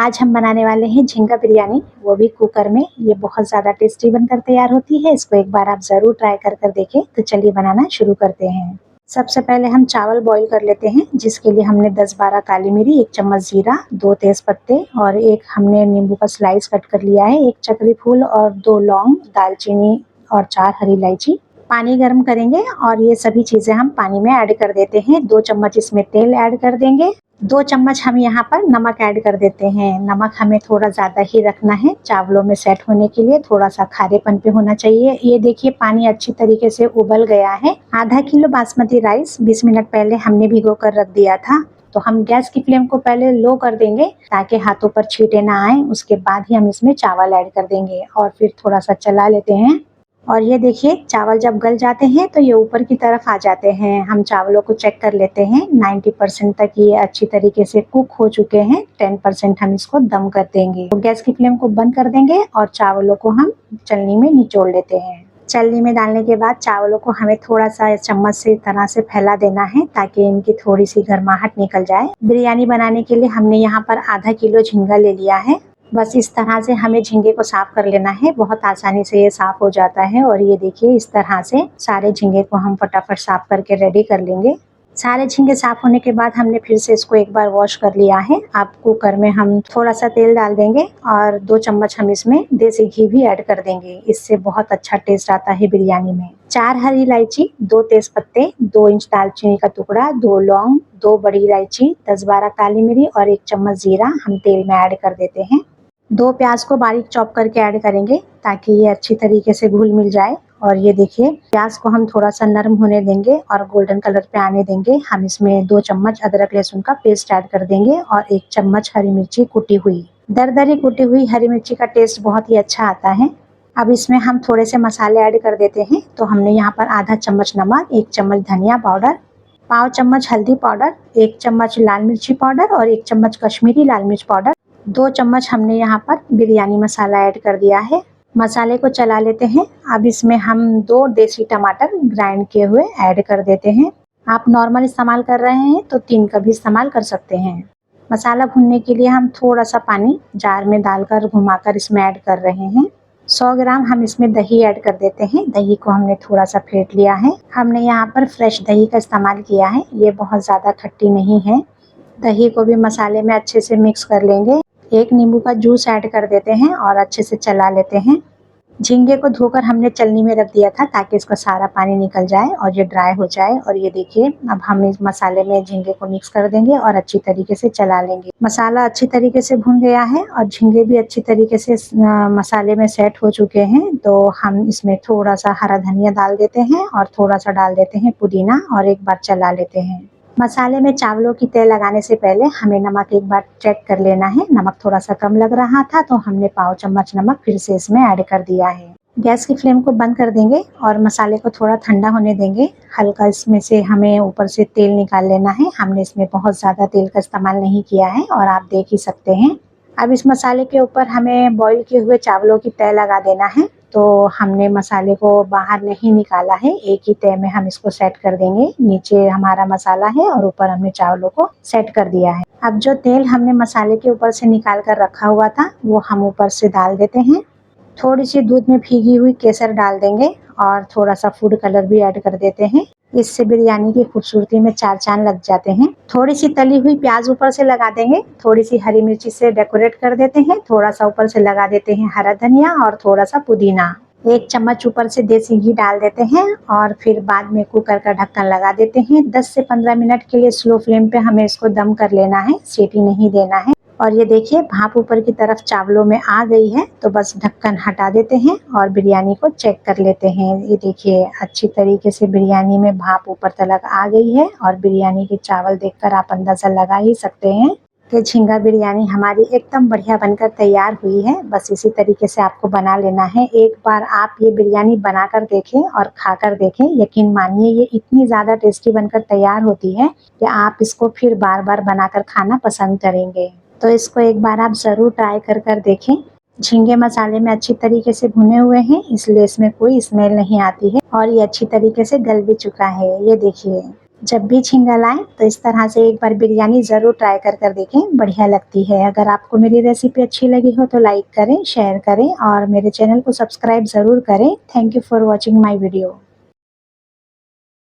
आज हम बनाने वाले हैं झींगा बिरयानी, वो भी कुकर में। ये बहुत ज़्यादा टेस्टी बनकर तैयार होती है। इसको एक बार आप ज़रूर ट्राई कर देखें। तो चलिए बनाना शुरू करते हैं। सबसे पहले हम चावल बॉईल कर लेते हैं, जिसके लिए हमने 10-12 काली मिरी, 1 चम्मच जीरा, 2 तेज पत्ते और एक हमने नींबू का स्लाइस कट कर लिया है, 1 चक्री फूल और 2 लौंग, दालचीनी और 4 हरी इलायची। पानी गर्म करेंगे और ये सभी चीज़ें हम पानी में ऐड कर देते हैं। 2 चम्मच इसमें तेल ऐड कर देंगे। 2 चम्मच हम यहाँ पर नमक ऐड कर देते हैं। नमक हमें थोड़ा ज़्यादा ही रखना है, चावलों में सेट होने के लिए थोड़ा सा खारेपन पे होना चाहिए। ये देखिए पानी अच्छी तरीके से उबल गया है। आधा किलो बासमती राइस 20 मिनट पहले हमने भिगो कर रख दिया था। तो हम गैस की फ्लेम को पहले लो कर देंगे ताकि हाथों पर छींटे ना आए। उसके बाद ही हम इसमें चावल ऐड कर देंगे और फिर थोड़ा सा चला लेते हैं। और ये देखिए चावल जब गल जाते हैं तो ये ऊपर की तरफ आ जाते हैं। हम चावलों को चेक कर लेते हैं। 90% तक ये अच्छी तरीके से कुक हो चुके हैं। 10% हम इसको दम कर देंगे। तो गैस की फ्लेम को बंद कर देंगे और चावलों को हम चलनी में निचोड़ लेते हैं। चलनी में डालने के बाद चावलों को हमें थोड़ा सा चम्मच से तरह से फैला देना है ताकि इनकी थोड़ी सी गर्माहट निकल जाए। बिरयानी बनाने के लिए हमने यहाँ पर आधा किलो झींगा ले लिया है। बस इस तरह से हमें झींगे को साफ कर लेना है। बहुत आसानी से ये साफ हो जाता है। और ये देखिए इस तरह से सारे झींगे को हम फटाफट साफ करके रेडी कर लेंगे। सारे झींगे साफ होने के बाद हमने फिर से इसको एक बार वॉश कर लिया है। अब कुकर में हम थोड़ा सा तेल डाल देंगे और 2 चम्मच हम इसमें देसी घी भी ऐड कर देंगे। इससे बहुत अच्छा टेस्ट आता है बिरयानी में। 4 हरी इलायची, 2 तेज पत्ते, 2 इंच दालचीनी का टुकड़ा, 2 लौंग, 2 बड़ी इलायची, 10-12 काली मिरी और 1 चम्मच जीरा हम तेल में ऐड कर देते हैं। 2 प्याज को बारीक चॉप करके ऐड करेंगे ताकि ये अच्छी तरीके से घुल मिल जाए। और ये देखिए प्याज को हम थोड़ा सा नरम होने देंगे और गोल्डन कलर पे आने देंगे। हम इसमें 2 चम्मच अदरक लहसुन का पेस्ट ऐड कर देंगे और 1 चम्मच हरी मिर्ची कुटी हुई। दरदरी कुटी हुई हरी मिर्ची का टेस्ट बहुत ही अच्छा आता है। अब इसमें हम थोड़े से मसाले ऐड कर देते हैं। तो हमने यहाँ पर आधा चम्मच नमक, 1 चम्मच धनिया पाउडर, पाव चम्मच हल्दी पाउडर, 1 चम्मच लाल मिर्ची पाउडर और 1 चम्मच कश्मीरी लाल मिर्च पाउडर, 2 चम्मच हमने यहाँ पर बिरयानी मसाला ऐड कर दिया है। मसाले को चला लेते हैं। अब इसमें हम 2 देसी टमाटर ग्राइंड किए हुए ऐड कर देते हैं। आप नॉर्मल इस्तेमाल कर रहे हैं तो 3 का भी इस्तेमाल कर सकते हैं। मसाला भूनने के लिए हम थोड़ा सा पानी जार में डालकर घुमाकर इसमें ऐड कर रहे हैं। 100 ग्राम हम इसमें दही ऐड कर देते हैं। दही को हमने थोड़ा सा फेंट लिया है। हमने यहाँ पर फ्रेश दही का इस्तेमाल किया है। ये बहुत ज़्यादा खट्टी नहीं है। दही को भी मसाले में अच्छे से मिक्स कर लेंगे। 1 नींबू का जूस ऐड कर देते हैं और अच्छे से चला लेते हैं। झींगे को धोकर हमने चलनी में रख दिया था ताकि इसका सारा पानी निकल जाए और ये ड्राई हो जाए। और ये देखिए अब हम इस मसाले में झींगे को मिक्स कर देंगे और अच्छी तरीके से चला लेंगे। मसाला अच्छी तरीके से भुन गया है और झींगे भी अच्छी तरीके से मसाले में सेट हो चुके हैं। तो हम इसमें थोड़ा सा हरा धनिया डाल देते हैं और थोड़ा सा डाल देते हैं पुदीना और एक बार चला लेते हैं। मसाले में चावलों की तह लगाने से पहले हमें नमक एक बार चेक कर लेना है। नमक थोड़ा सा कम लग रहा था तो हमने पाव चम्मच नमक फिर से इसमें ऐड कर दिया है। गैस की फ्लेम को बंद कर देंगे और मसाले को थोड़ा ठंडा होने देंगे। हल्का इसमें से हमें ऊपर से तेल निकाल लेना है। हमने इसमें बहुत ज़्यादा तेल का इस्तेमाल नहीं किया है और आप देख ही सकते हैं। अब इस मसाले के ऊपर हमें बॉईल किए हुए चावलों की तह लगा देना है। तो हमने मसाले को बाहर नहीं निकाला है, एक ही तह में हम इसको सेट कर देंगे। नीचे हमारा मसाला है और ऊपर हमने चावलों को सेट कर दिया है। अब जो तेल हमने मसाले के ऊपर से निकाल कर रखा हुआ था वो हम ऊपर से डाल देते हैं। थोड़ी सी दूध में भीगी हुई केसर डाल देंगे और थोड़ा सा फूड कलर भी ऐड कर देते हैं। इससे बिरयानी की खूबसूरती में 4 चांद लग जाते हैं। थोड़ी सी तली हुई प्याज ऊपर से लगा देंगे। थोड़ी सी हरी मिर्ची से डेकोरेट कर देते हैं। थोड़ा सा ऊपर से लगा देते हैं हरा धनिया और थोड़ा सा पुदीना। 1 चम्मच ऊपर से देसी घी डाल देते हैं और फिर बाद में कुकर का ढक्कन लगा देते हैं। 10 से 15 मिनट के लिए स्लो फ्लेम पे हमें इसको दम कर लेना है, सीटी नहीं देना है। और ये देखिए भाप ऊपर की तरफ चावलों में आ गई है तो बस ढक्कन हटा देते हैं और बिरयानी को चेक कर लेते हैं। ये देखिए अच्छी तरीके से बिरयानी में भाप ऊपर तक आ गई है और बिरयानी के चावल देखकर आप अंदाजा लगा ही सकते हैं कि झींगा बिरयानी हमारी एकदम बढ़िया बनकर तैयार हुई है। बस इसी तरीके से आपको बना लेना है। एक बार आप ये बिरयानी बनाकर देखें और खाकर देखें। यकीन मानिए ये इतनी ज़्यादा टेस्टी बनकर तैयार होती है कि आप इसको फिर बार बार बनाकर खाना पसंद करेंगे। तो इसको एक बार आप ज़रूर ट्राई कर देखें। झींगे मसाले में अच्छी तरीके से भुने हुए हैं इसलिए इसमें कोई स्मेल नहीं आती है और ये अच्छी तरीके से गल भी चुका है। ये देखिए जब भी झींगा लाएं तो इस तरह से एक बार बिरयानी ज़रूर ट्राई कर देखें, बढ़िया लगती है। अगर आपको मेरी रेसिपी अच्छी लगी हो तो लाइक करें, शेयर करें और मेरे चैनल को सब्सक्राइब ज़रूर करें। Thank you for watching my video.